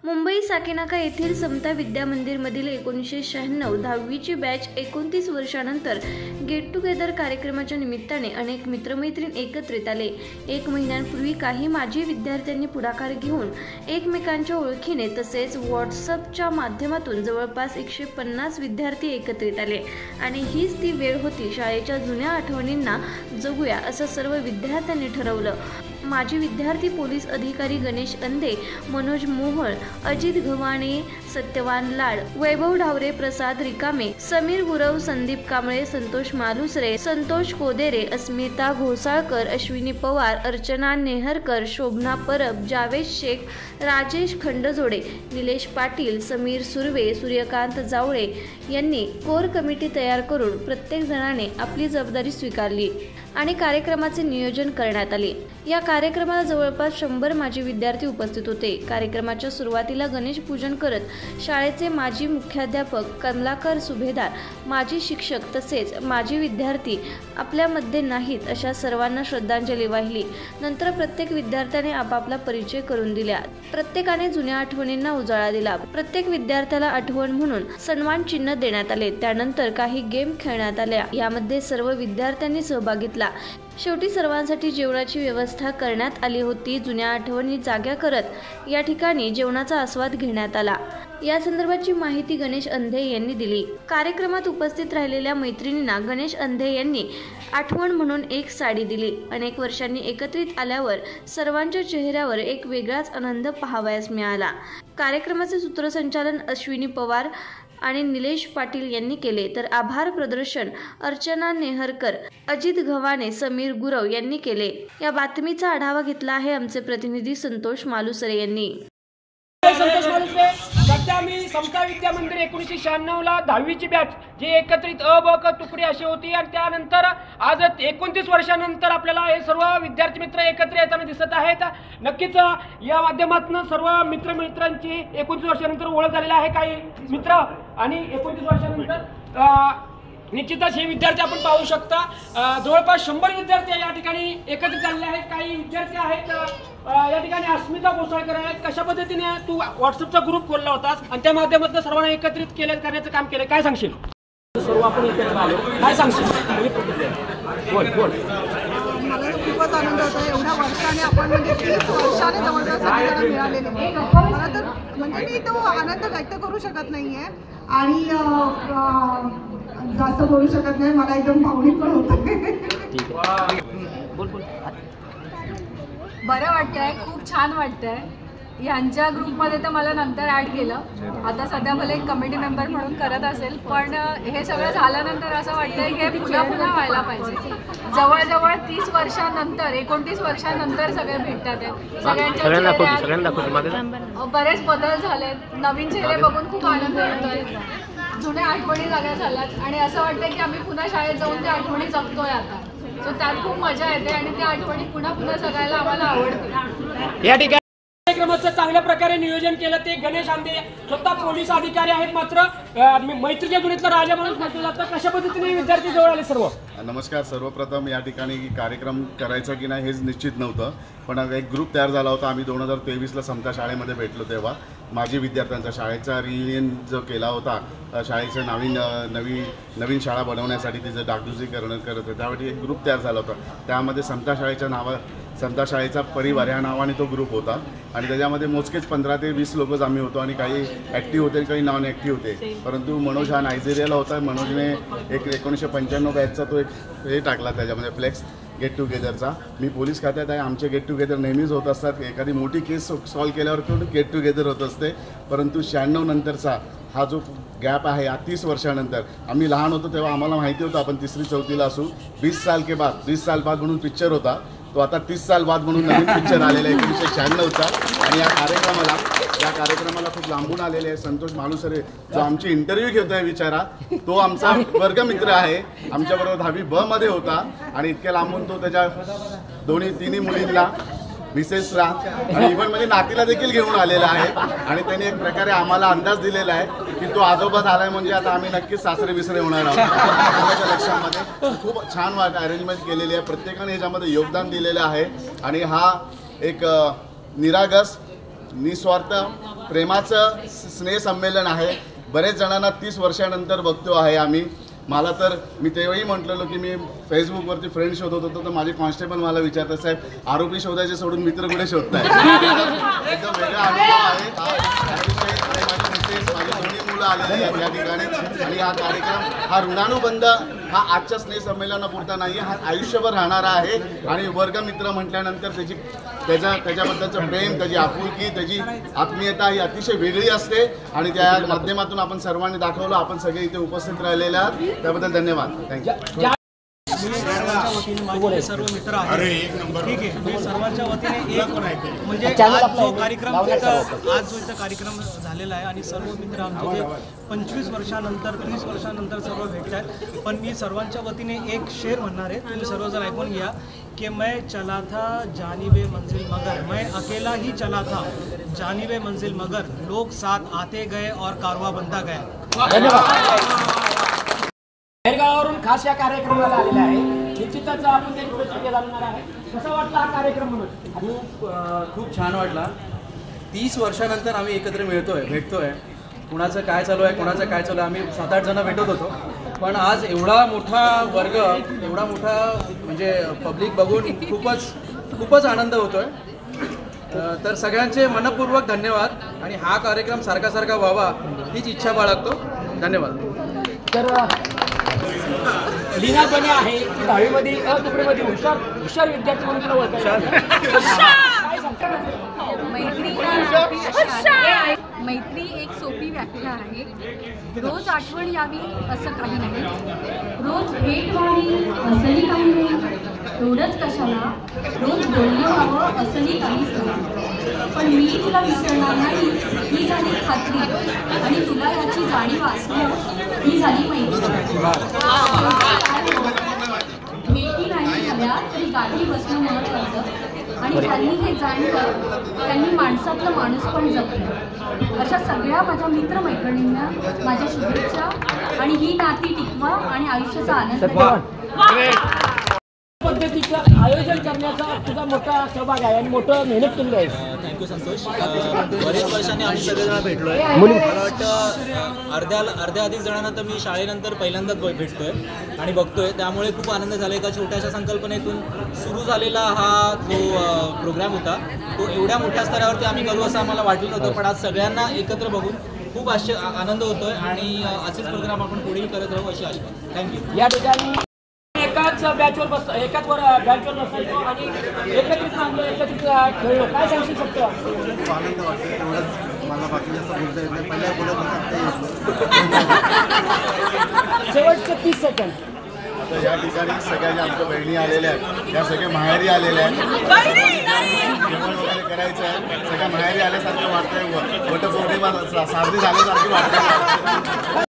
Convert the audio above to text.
मुंबई साकेनाका येथील समता विद्या मंदिरमधील 1996 10वीची बॅच 29 वर्षानंतर गेट टुगेदर कार्यक्रमाच्या निमित्ताने अनेक मित्रमैत्रीण एकत्रित आले। एक महिन्यांपूर्वी काही माजी विद्यार्थ्यांनी पुढाकार घेऊन एकमेकांच्या ओळखीने तसेच व्हॉट्सअपच्या माध्यमातून जवळपास 150 विद्यार्थी एकत्रित आले आणि हीच ती वेळ होती शाळेच्या जुन्या आठवणींना जगूया असं सर्व विद्यार्थ्यांनी ठरवलं। माजी विद्यार्थी पोलीस अधिकारी गणेश अंधे, मनोज मोहोळ, अजित घवाणे, सत्यवान लाड, वैभव ढावरे, प्रसाद रिकामे, समीर गुरव, संदीप कांबळे, संतोष मालुसरे, संतोष कोदेरे, अस्मिता घोसाळकर, अश्विनी पवार, अर्चना नेहरकर, शोभना परब, जावेद शेख, राजेश खंडजोडे, निलेश पाटील, समीर सुर्वे, सूर्यकांत जावळे यांनी कोर कमिटी तयार करून प्रत्येक जणाने आपली जबाबदारी स्वीकारली आणि कार्यक्रमाचे नियोजन करण्यात आले। या कार्यक्रमाला जवळपास 100 माजी विद्यार्थी उपस्थित होते। कार्यक्रमाच्या सुरुवातीला गणेश पूजन करत शाळेचे माजी मुख्याध्यापक, कमलाकर सुभेदार, माजी शिक्षक तसेच माजी विद्यार्थी आपल्यामध्ये नाहीत अशा सर्वांना श्रद्धांजली वाहिली। नंतर प्रत्येक विद्यार्थ्याने आपापला परिचय करून दिला। प्रत्येकाने जुन्या आठवणींना उजाळा दिला। प्रत्येक विद्यार्थ्याला आठवण म्हणून सन्मान चिन्ह देण्यात आले। त्यानंतर काही गेम खेळण्यात आल्या। यामध्ये सर्व विद्यार्थ्यांनी सहभाग घेतला। शेवटी सर्वांसाठी जेवणाची व्यवस्था करण्यात आली होती। जुन्या आठवणी जाग्या करत या ठिकाणी जेवणाचा आस्वाद घेण्यात आला। या संदर्भाची माहिती गणेश अंधे यांनी दिली। कार्यक्रमात उपस्थित राहिलेल्या मैत्रिणींना गणेश अंधे यांनी आठवण म्हणून एक साडी दिली। अनेक वर्षांनी एकत्रित आल्यावर सर्वांच्या चेहऱ्यावर एक वेगळाच आनंद पाहावयास मिळाला। कार्यक्रमाचे सूत्रसंचालन अश्विनी पवार आणि निलेश पाटील यांनी केले, तर आभार प्रदर्शन अर्चना नेहरकर, अजित घवाणे, समीर गुरव यांनी केले। या बातमीचा आढावा घेतला आहे आमचे प्रतिनिधी संतोष मालुसरे यांनी। संतोष मालुसरे, सध्या मी समता विद्या मंदिर 1996 ला 10वीची बॅच जी एकत्रित अ ब क तुकडी अशी होती आणि त्यानंतर आज 29 वर्षानंतर आपल्याला हे सर्व विद्यार्थी मित्र एकत्र येताना दिसत आहेत। नक्कीच या माध्यमातून सर्व मित्रांची 29 वर्षानंतर ओळख झालेली आहे। काही मित्र आणि 29 वर्षानंतर निश्चितच हे विद्यार्थी आपण पाहू शकता। जवळपास 100 विद्यार्थी या ठिकाणी एकत्रित झालेले आहेत। काही विद्यार्थी आहेत या ठिकाणी अस्मिता घोसाळकर आहेत। कशा पद्धतीने तू व्हॉट्सअपचा ग्रुप खोलला होतास आणि त्या माध्यमातून सर्वांना एकत्रित करण्याचं काम केलं, काय सांगशील? सर्व आपण एकत्र आलो, काय सांगशील? बोल बोल। मला तर खूपच आनंद होतो। एवढ्या वर्षाने आपण म्हणजे 30 वर्षाने जवळजवळ सगळ्यांना मिळालेले। मला तर म्हणजे मी तो आनंद व्यक्त करू शकत नाहीये आणि जास्त बोलू शकत नाही। मला एकदम भावनिक पण होतं। बरं वाटतंय, खूप छान वाटतंय। यांच्या ग्रुपमध्ये तर मला नंतर ॲड केलं। आता सध्या मला एक कमिटी मेंबर म्हणून करत असेल, पण हे सगळं झाल्यानंतर असं वाटतंय की हे पुन्हा व्हायला पाहिजे। जवळजवळ 30 वर्षानंतर 29 वर्षानंतर सगळे भेटतात आहेत। सगळ्यांच्या बरेच बदल झालेत। नवीन चेहरे बघून खूप आनंद होतोय। जुन्या आठवणी जाग्या झाल्यात आणि असं वाटतंय की आम्ही पुन्हा शाळेत जाऊन त्या आठवणी जगतोय आता। सो त्यात खूप मजा येते आणि त्या आठवणी पुन्हा जगायला आम्हाला आवडते। या ठिकाणी कार्यक्रमाचं चांगल्या प्रकारे नियोजन केलं ते गणेश अंधे, स्वतः पोलीस अधिकारी आहेत, मात्र मैत्रीच्या जुनीतला राजा म्हणून म्हटलं जातं। कशा पद्धतीने विद्यार्थी जवळ आले सर्व? नमस्कार। सर्वप्रथम या ठिकाणी कार्यक्रम करायचा की नाही हेच निश्चित नव्हतं, पण एक ग्रुप तयार झाला होता। आम्ही 2023ला समता शाळेमध्ये भेटलो तेव्हा माजी विद्यार्थ्यांचा शाळेचा रियुनियन जो केला होता, शाळेचं नवीन शाळा बनवण्यासाठी तिचं डागडुजी करत होतं, त्यावेळी एक ग्रुप तयार झाला होता। त्यामध्ये समता शाळेचा परिवार ह्या नावाने तो ग्रुप होता आणि त्याच्यामध्ये मोजकेच 15 ते 20 लोकच आम्ही होतो आणि काही ॲक्टिव्ह होते, काही नॉन ॲक्टिव्ह होते। परंतु मनोज हा नायजेरियाला होता। मनोजने एक 1995 बॅचचा तो एक हे टाकला त्याच्यामध्ये फ्लेक्स गेट टुगेदरचा। मी पोलीस खात्यात आहे। आमचे गेट टुगेदर नेहमीच होत असतात। एखादी मोठी केस सॉल्व्ह केल्यावर तो गेट टुगेदर होत असते, परंतु 96 नंतरचा हा जो गॅप आहे, या 30 वर्षानंतर आम्ही लहान होतो तेव्हा आम्हाला माहिती होतं आपण 3री 4थीला असू। 20 साल बाद म्हणून पिक्चर होता तो, आता 30 साल बाद म्हणून नवीन पिक्चर आलेला आहे 1996चा। आणि या कार्यक्रमाला खूप लांबून आलेले आहे संतोष मालुसरे, जो आमची इंटरव्ह्यू घेतोय विचारा, तो आमचा वर्गमित्र आहे। आमच्याबरोबर 10वी ब मध्ये होता आणि इतक्या लांबून तो त्याच्या तिन्ही मुलींना, मिसेसला आणि इव्हन म्हणजे नातीला देखील घेऊन आलेला आहे। आणि त्याने एक प्रकारे आम्हाला अंदाज दिलेला आहे की तो आजोबा झालाय म्हणजे आता आम्ही नक्कीच सासरे विसरे होणार आहोत। लक्षामध्ये खूप छान अरेंजमेंट केलेली आहे। प्रत्येकाने ह्याच्यामध्ये योगदान दिलेलं आहे आणि हा एक निरागस निस्वार्थ प्रेमाचं स्नेहसंमेलन आहे. बरेच जणांना 30 वर्षानंतर बघतो आहे आम्ही. मला तर मी तेव्हाही म्हटलेलो की मी फेसबुकवरती फ्रेंड शोधत होतो, तर माझे कॉन्स्टेबल मला विचारतात, साहेब आरोपी शोधायचे सोडून मित्र कुठे शोधताय? एकदम वेगळा अनुभव आहे. माझे मिसेस, माझी दोन्ही मुलं आलेली आहेत या ठिकाणी. आणि हा कार्यक्रम हा ऋणानुबंध हा आजच्या स्नेहसंमेलनापुरता नाही, हा आयुष्यभर राहणारा आहे. आणि वर्गमित्र म्हटल्यानंतर त्याच्याबद्दलचं प्रेम, त्याची आपुलकी, त्याची आत्मीयता ही अतिशय वेगळी असते. आणि त्या माध्यमातून आपण सर्वांनी दाखवलं. आपण सगळे इथे उपस्थित राहिलेले आहात, त्याबद्दल धन्यवाद. थँक्यू. माझे सर्व मित्र आहेत. ठीक आहे, मी सर्वांच्या वतीने एक म्हणजे आज जो इथं कार्यक्रम झालेला आहे आणि सर्व मित्र आमचे जे 25 वर्षानंतर 30 वर्षानंतर सर्व भेटत आहेत. पण मी सर्वांच्या वतीने एक शेर म्हणणार आहे, तुम्ही सर्वजण ऐकून घ्या की मैं चला था जानिबे मंजिल मगर, मैं अकेला ही चला था जानिबे मंजिल मगर, लोग साथ आते गए और कारवा बनता गया. बाहेरगावावरून खास या कार्यक्रमाला आलेला आहे. निश्चितच आपण त्यांची प्रतिक्रिया जाणणार आहे. कसा वाटला हा कार्यक्रम म्हणून? खूप छान वाटला. 30 वर्षानंतर आम्ही एकत्र भेटतोय. कुणाचं काय चालू आहे, कुणाचं काय चालू आहे, आम्ही 7-8 जण भेटत होतो. पण आज एवढा मोठा वर्ग, एवढा मोठा म्हणजे पब्लिक बघून खूपच आनंद होतोय. तर सगळ्यांचे मनपूर्वक धन्यवाद. आणि हा कार्यक्रम सारखा व्हावा हीच इच्छा बाळगतो. धन्यवाद. तर लीना बने आहे की 10वीमध्ये तुकडेमध्ये हुशार विद्यार्थी म्हणून तुला ओळखायचं. मैत्री एक सोपी व्याख्या आहे. रोज आठवण यावी असं काही नाही, रोज भेट व्हावी असंही काही नाही, एवढंच कशाला रोज बोलणं व्हावं असंही काहीच नाही. पण मी तुला विसरणार नाही ही झाली खात्री, आणि तुला याची जाणीव असणं ही झाली मैत्री. भेटी नाही झाल्या तरी गाठी बसणं महत्त्वाचं. आणि त्यांनी हे जाणलं, त्यांनी माणसातलं माणूस पण जपलं. अशा सगळ्या माझ्या मित्रमैत्रिणींना माझ्या शुभेच्छा. आणि ही नाती टिकवा आणि आयुष्याचा आनंद घ्या. पद्धतीचं आयोजन करण्याचा तुझा मोठा सहभाग आहे आणि मोठं मेहनत केली आहे. थँक्यू संतोष. बरेच वर्षांनी आम्ही सगळेजण भेटलोय. मला वाटतं अर्ध्या अधिक जणांना तर मी शाळेनंतर पहिल्यांदाच भेटतोय आणि बघतोय, त्यामुळे खूप आनंद झाला. एका छोट्याशा संकल्पनेतून सुरू झालेला हा जो प्रोग्राम होता तो एवढ्या मोठ्या स्तरावरती आम्ही करू असं आम्हाला वाटलं नव्हतं. पण आज सगळ्यांना एकत्र बघून खूप आनंद होतोय आणि असेच प्रोग्राम आपण पुढेही करत राहू अशी आशा. थँक्यू. या ठिकाणी एकाच बॅचवर बसायचो आणि एकत्रित खेळलो. काय सांगशील सत्य? खूप आनंद वाटतो. तेवढंच मला बाकी जास्त बोलता येत नाही. पहिल्या शेवटचे 30 सेकंड. आता या ठिकाणी सगळ्या ज्या आमच्या बहिणी आलेल्या आहेत त्या सगळ्या माहेरी आलेल्या आहेत. जेवण वगैरे करायचं आहे. सगळ्या माहेरी आल्यासारखं वाटतंय. वटपौर्णिमा साजरी झाल्यासारखी वाटते.